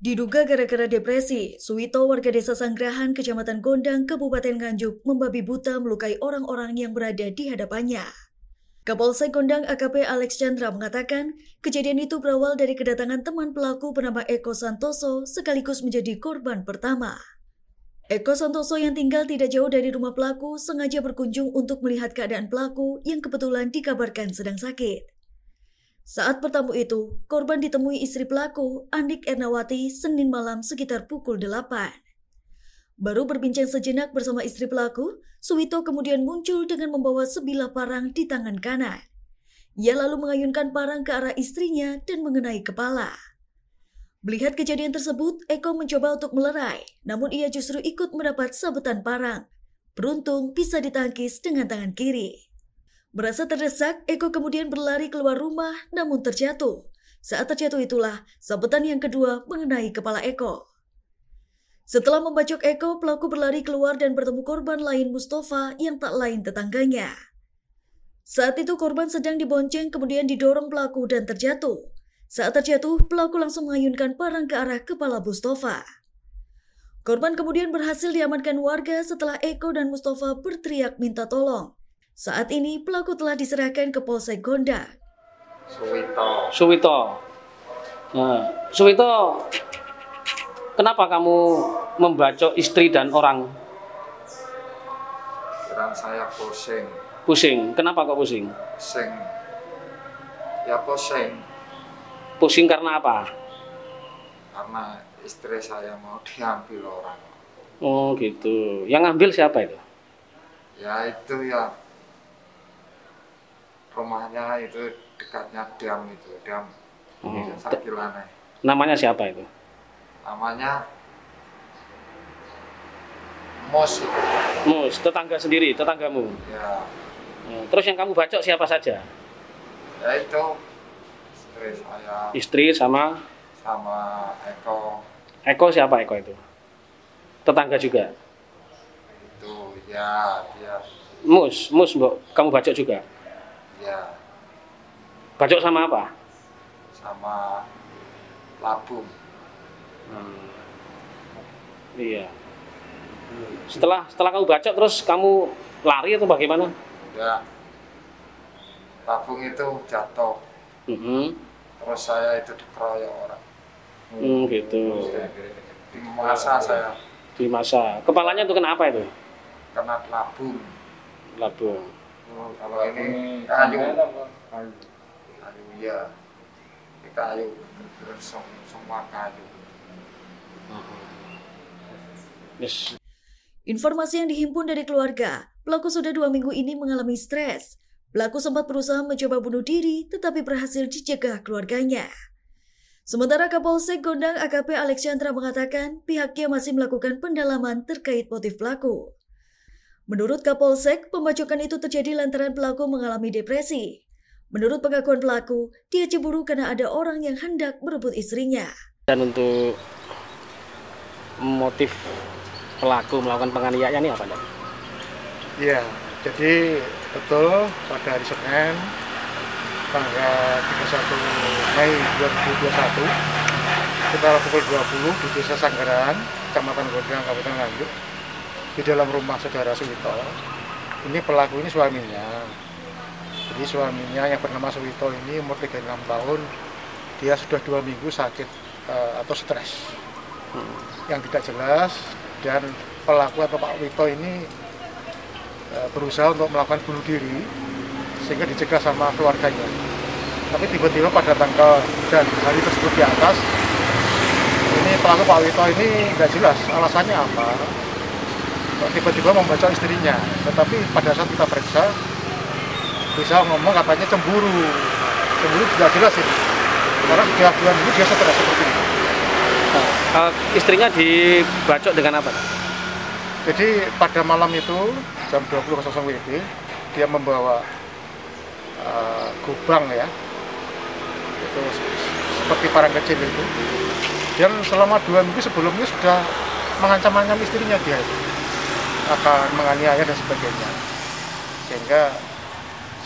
Diduga gara-gara depresi, Suwito warga desa Sanggrahan, Kecamatan Gondang, Kabupaten Nganjuk, membabi buta melukai orang-orang yang berada di hadapannya. Kapolsek Gondang AKP Alex Chandra mengatakan, kejadian itu berawal dari kedatangan teman pelaku bernama Eko Santoso sekaligus menjadi korban pertama. Eko Santoso yang tinggal tidak jauh dari rumah pelaku sengaja berkunjung untuk melihat keadaan pelaku yang kebetulan dikabarkan sedang sakit. Saat bertamu itu, korban ditemui istri pelaku, Andik Ernawati, Senin malam sekitar pukul 8. Baru berbincang sejenak bersama istri pelaku, Suwito kemudian muncul dengan membawa sebilah parang di tangan kanan. Ia lalu mengayunkan parang ke arah istrinya dan mengenai kepala. Melihat kejadian tersebut, Eko mencoba untuk melerai, namun ia justru ikut mendapat sabetan parang. Beruntung bisa ditangkis dengan tangan kiri. Merasa terdesak, Eko kemudian berlari keluar rumah namun terjatuh. Saat terjatuh itulah, sabetan yang kedua mengenai kepala Eko. Setelah membacok Eko, pelaku berlari keluar dan bertemu korban lain Mustafa yang tak lain tetangganya. Saat itu korban sedang dibonceng kemudian didorong pelaku dan terjatuh. Saat terjatuh, pelaku langsung mengayunkan parang ke arah kepala Mustafa. Korban kemudian berhasil diamankan warga setelah Eko dan Mustafa berteriak minta tolong. Saat ini pelaku telah diserahkan ke Polsek Gondang. Suwito. Suwito, kenapa kamu membacok istri dan orang? Pikiran saya pusing. Pusing. Kenapa kok pusing? Pusing. Ya pusing. Pusing karena apa? Karena istri saya mau diambil orang. Oh gitu. Yang ngambil siapa itu? Ya itu ya. Rumahnya itu dekatnya dam itu, dam Sakilane. Namanya siapa itu? Namanya Mos itu. Mus, tetangga sendiri, tetanggamu. Ya. Terus yang kamu bacok siapa saja? Ya itu istri saya. Istri sama Eko. Eko siapa Eko itu? Tetangga juga. Itu ya dia. Mus, Mbok, kamu bacok juga? Ya. Bacok sama apa? Sama labung. Iya. Setelah kamu bacok terus kamu lari atau bagaimana? Ya. Labung itu jatuh. Terus saya itu dikeroyok orang. Gitu. Di masa saya. Di masa. Kepalanya itu kena apa itu? Kena labung. Labung. Kalau ini kayu ya, ini kayu, semua kayu. Yes. Informasi yang dihimpun dari keluarga, pelaku sudah 2 minggu ini mengalami stres. Pelaku sempat berusaha mencoba bunuh diri, tetapi berhasil dicegah keluarganya. Sementara Kapolsek Gondang AKP Alex Chandra mengatakan pihaknya masih melakukan pendalaman terkait motif pelaku. Menurut Kapolsek, pembacokan itu terjadi lantaran pelaku mengalami depresi. Menurut pengakuan pelaku, dia cemburu karena ada orang yang hendak merebut istrinya. Dan untuk motif pelaku melakukan penganiayaan ini apa, Dok? Iya, jadi betul pada hari Senin, tanggal 31 Mei 2021, sekitar pukul 20 di Desa Sanggrahan, Kecamatan Gondang, Kabupaten Nganjuk, di dalam rumah saudara Suwito. Ini pelaku ini suaminya. Jadi suaminya yang bernama Suwito ini umur 36 tahun. Dia sudah 2 minggu sakit atau stres yang tidak jelas, dan pelaku atau Pak Wito ini berusaha untuk melakukan bunuh diri sehingga dicegah sama keluarganya. Tapi tiba-tiba pada tanggal dan hari tersebut di atas, ini pelaku Pak Wito ini nggak jelas alasannya apa. Tiba-tiba membaca istrinya, tetapi pada saat kita periksa bisa ngomong katanya cemburu tidak jelas ini, karena sudah 2 minggu dia stres seperti ini. Istrinya dibacok dengan apa? Jadi pada malam itu jam 20.00 WIB dia membawa gubang ya, itu seperti parang kecil itu, dan selama 2 minggu sebelumnya sudah mengancam-ancam istrinya, dia itu akan menganiaya dan sebagainya, sehingga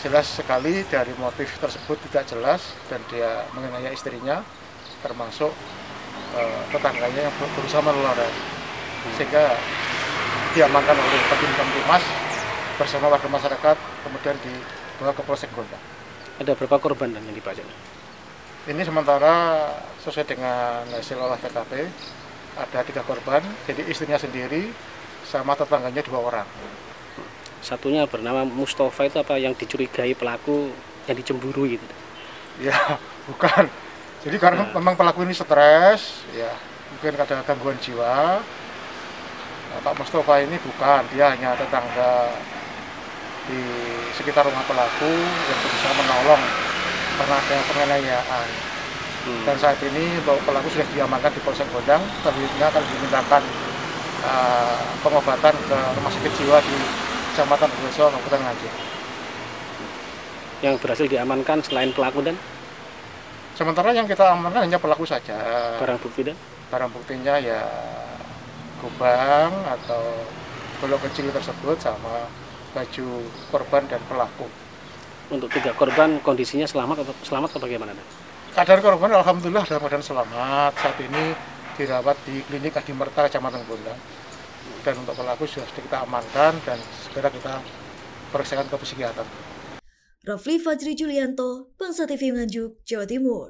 jelas sekali dari motif tersebut tidak jelas dan dia menganiaya istrinya, termasuk tetangganya yang berusaha menolong, sehingga diamankan oleh Kabin Kamtibmas bersama warga masyarakat, kemudian dibawa ke Polsek Gondang. Ada berapa korban dan yang dibacak? Ini sementara sesuai dengan hasil olah TKP ada 3 korban, jadi istrinya sendiri sama tetangganya 2 orang. Satunya bernama Mustafa, itu apa yang dicurigai pelaku yang dicemburu gitu? Ya, bukan. Jadi karena memang pelaku ini stres, ya mungkin ada gangguan jiwa. Pak Mustafa ini bukan, dia hanya tetangga di sekitar rumah pelaku yang berusaha menolong karena ada penganiayaan. Dan saat ini pelaku sudah diamankan di Polsek Gondang, selanjutnya akan dimintakan pengobatan ke rumah sakit jiwa di Kecamatan Regoso, Kabupaten Nganjuk. Yang berhasil diamankan selain pelaku dan? Sementara yang kita amankan hanya pelaku saja. Barang bukti dan? Barang buktinya ya gubang atau golok kecil tersebut sama baju korban dan pelaku. Untuk 3 korban kondisinya selamat atau bagaimana? Keadaan korban alhamdulillah dalam keadaan selamat. Saat ini dirawat di klinik Adimerta Kecamatan Gondang. Dan untuk pelaku sudah kita amankan dan segera kita periksakan ke psikiater. Rafli Fajri Julianto, Bangsa TV Nganjuk, Jawa Timur.